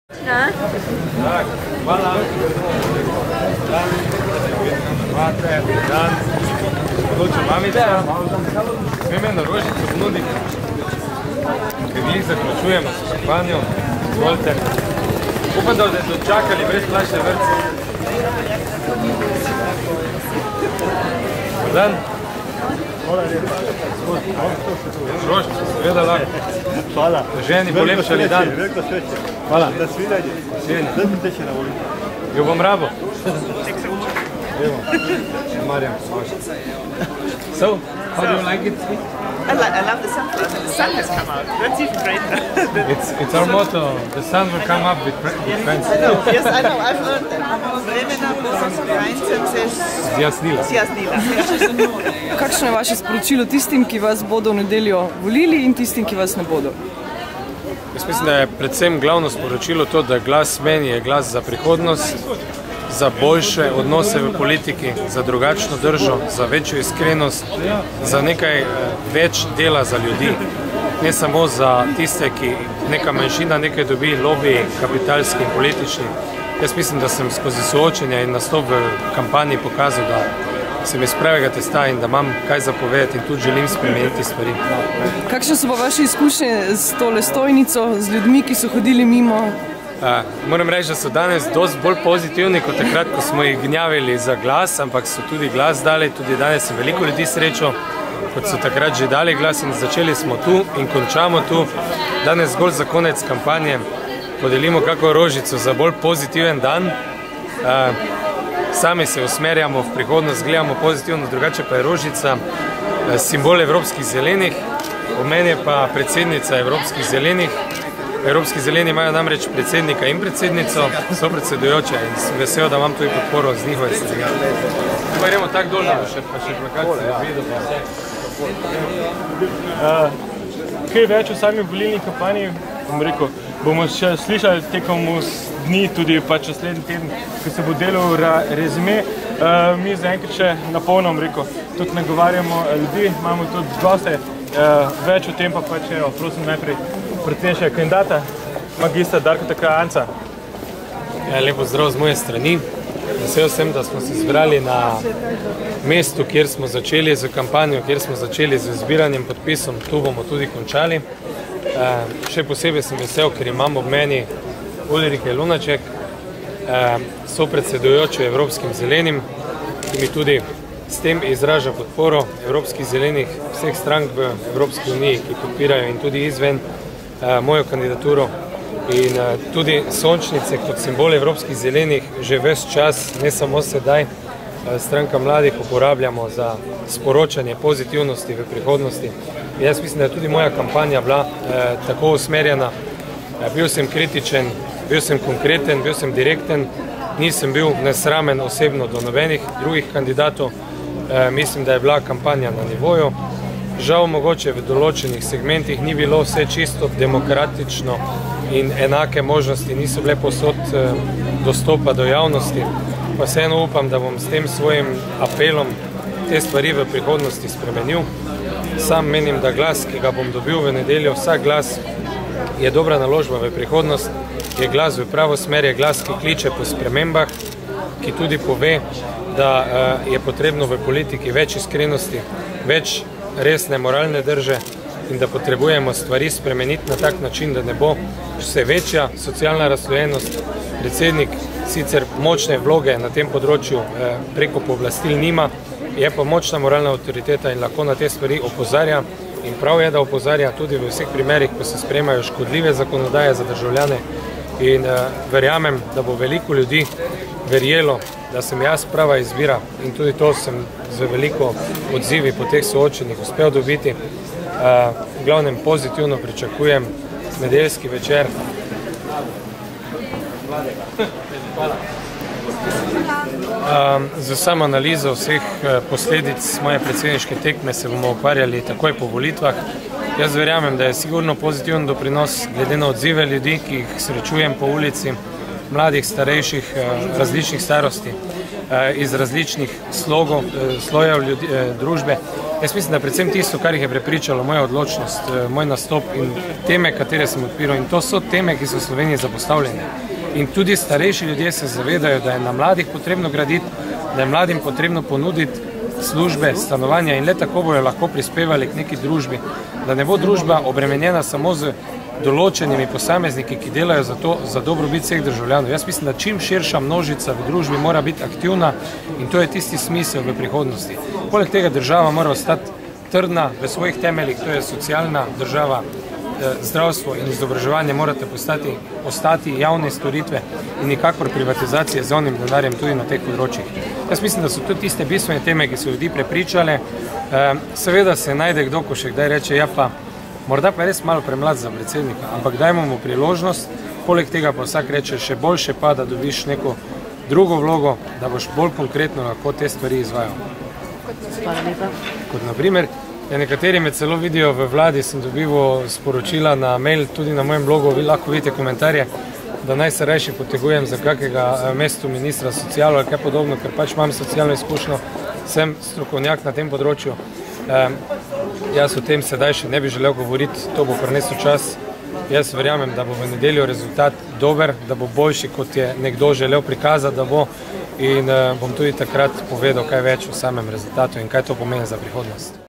Hvala. Odločil mamica, smeme na rožico ponuditi. Ker vi zaključujemo s kampanjo, izvolite. Upam, da boste dočakali brezplačne vrtce. Dan. Rožico, seveda lahko. Hvala. Ženi polepšali dan. Hvala. Da svidenje. Da bi te še na voliti. Jo bom rabo. Evo. Marjam. So, how do you like it? I love the sunflower. The sun has come out. That's even greater. It's our motto. The sun will come up with friends. I know. Yes, I know. I've learned that. Vremena bo se zjasnila. Kakšno je vaše sporočilo tistim, ki vas bodo v nedeljo volili in tistim, ki vas ne bodo? Jaz mislim, da je predvsem glavno sporočilo to, da glas meni je glas za prihodnost, za boljše odnose v politiki, za drugačno držo, za večjo iskrenost, za nekaj več dela za ljudi. Ne samo za tiste, ki neka manjšina nekaj dobi, lobiji, kapitalski in politični. Jaz mislim, da sem skozi soočenja in nastop v kampanji pokazal, da sem iz pravega testa in da imam kaj zapovedati in tudi želim spremeniti stvari. Kakšne so pa vaše izkušnje s tole stojnico, z ljudmi, ki so hodili mimo? Moram reči, da so danes dosti bolj pozitivni kot takrat, ko smo jih gnjavili za glas, ampak so tudi glas dali, tudi danes sem veliko ljudi srečal, kot so takrat že dali glas in začeli smo tu in končamo tu. Danes zgolj za konec kampanje podelimo kako rožico za bolj pozitiven dan. Sami se usmerjamo v prihodnost, gledamo pozitivno, drugače pa je rožica simbol Evropskih zelenih, v meni je pa predsednica Evropskih zelenih. Evropski zeleni imajo namreč predsednika in predsednico, so predsedujoče in sem vesel, da imam tudi podporo z njihove strani. Pa gremo tako dol, da pa še plakacije videl pa vse. Kaj več v sami volilni kampanji, bomo še slišali tekom dni, tudi pač naslednji teden, ko se bo delal rezime. Mi zaenkrat še napolno, tudi nagovarjamo ljudi, imamo tudi goste, več o tem pa pač, prosim najprej predsedniškega kandidata, magistra Darka Krajnca. Lepo zdrav z moje strani. Vesel sem, da smo se zbrali na mestu, kjer smo začeli z kampanjo, kjer smo začeli z zbiranjem podpisov, tu bomo tudi končali. Še posebej sem vesel, ker imam ob meni Ulrike Lunaček, sopredsedujočo Evropskim zelenim, ki mi tudi s tem izraža podporo Evropskih zelenih, vseh strank v Evropski uniji, ki podpirajo in tudi izven mojo kandidaturo. In tudi sončnice kot simbol Evropskih zelenih že ves čas, ne samo sedaj, stranka mladih uporabljamo za sporočanje pozitivnosti v prihodnosti. Jaz mislim, da je tudi moja kampanja bila tako usmerjena. Bil sem kritičen, bil sem konkreten, bil sem direkten, nisem bil nesramen osebno do nobenih drugih kandidatov. Mislim, da je bila kampanja na nivoju. Žal mogoče v določenih segmentih ni bilo vse čisto demokratično in enake možnosti niso bile povsod dostopa do javnosti. Pa vseeno upam, da bom s tem svojim apelom te stvari v prihodnosti spremenil. Sam menim, da glas, ki ga bom dobil v nedeljo, vsak glas je dobra naložba v prihodnost, je glas v pravo smer, je glas, ki kliče po spremembah, ki tudi pove, da je potrebno v politiki več iskrenosti, več resne moralne drže in da potrebujemo stvari spremeniti na tak način, da ne bo vse večja socialna razslojenost. Predsednik sicer močne vloge na tem področju preko pooblastil nima, je pa močna moralna avtoriteta in lahko na te stvari opozarja in prav je, da opozarja tudi v vseh primerih, ko se sprejemajo škodljive zakonodaje za državljane in verjamem, da bo veliko ljudi verjelo, da sem jaz prava izbira in tudi to sem z veliko odzivi po teh soočenjih uspel dobiti. V glavnem pozitivno pričakujem nedeljski večer. Z samo analizo vseh posledic moje predsedniške tekme se bomo ukvarjali takoj po volitvah. Jaz verjamem, da je sigurno pozitiven doprinos glede na odzive ljudi, ki jih srečujem po ulici, mladih, starejših, različnih starosti, iz različnih slojev družbe. Jaz mislim, da predvsem tisto, kar jih je prepričalo, moja odločnost, moj nastop in teme, katere sem odpiral, in to so teme, ki so v Sloveniji zapostavljene. In tudi starejši ljudje se zavedajo, da je na mladih potrebno graditi, da je mladim potrebno ponuditi službe, stanovanja in le tako bojo lahko prispevali k neki družbi, da ne bo družba obremenjena samo z določenimi posamezniki, ki delajo za dobrobit vseh državljanov. Jaz mislim, da čim širša množica v družbi mora biti aktivna in to je tisti smisel v prihodnosti. Poleg tega država mora ostati trdna v svojih temeljih, to je socialna država, zdravstvo in izobraževanje morate ostati javne storitve in nikakor privatizacije z javnim denarjem tudi na teh področjih. Jaz mislim, da so to tiste bistvene teme, ki so ljudi prepričale. Seveda se najde kdo, ko še kdaj reče, ja pa morda pa res malo premlad za predsednika, ampak dajmo mu priložnost, poleg tega pa vsak reče še boljše pa, da dobiš neko drugo vlogo, da boš bolj konkretno lahko te stvari izvajal. Kot naprimer, nekateri me celo vidijo v vladi, sem dobival sporočila na mail, tudi na mojem blogu, vi lahko vidite komentarje, da naj se rajši potegujem za kakega mestu ministra socialo ali kaj podobno, ker pač imam socialno izkušnjo, sem strokovnjak na tem področju. Jaz o tem sedaj še ne bi želel govoriti, to bo prinesel čas. Jaz verjamem, da bo v nedeljo rezultat dober, da bo boljši, kot je nekdo želel prikazati, da bo, in bom tudi takrat povedal kaj več o samem rezultatu in kaj to pomeni za prihodnost.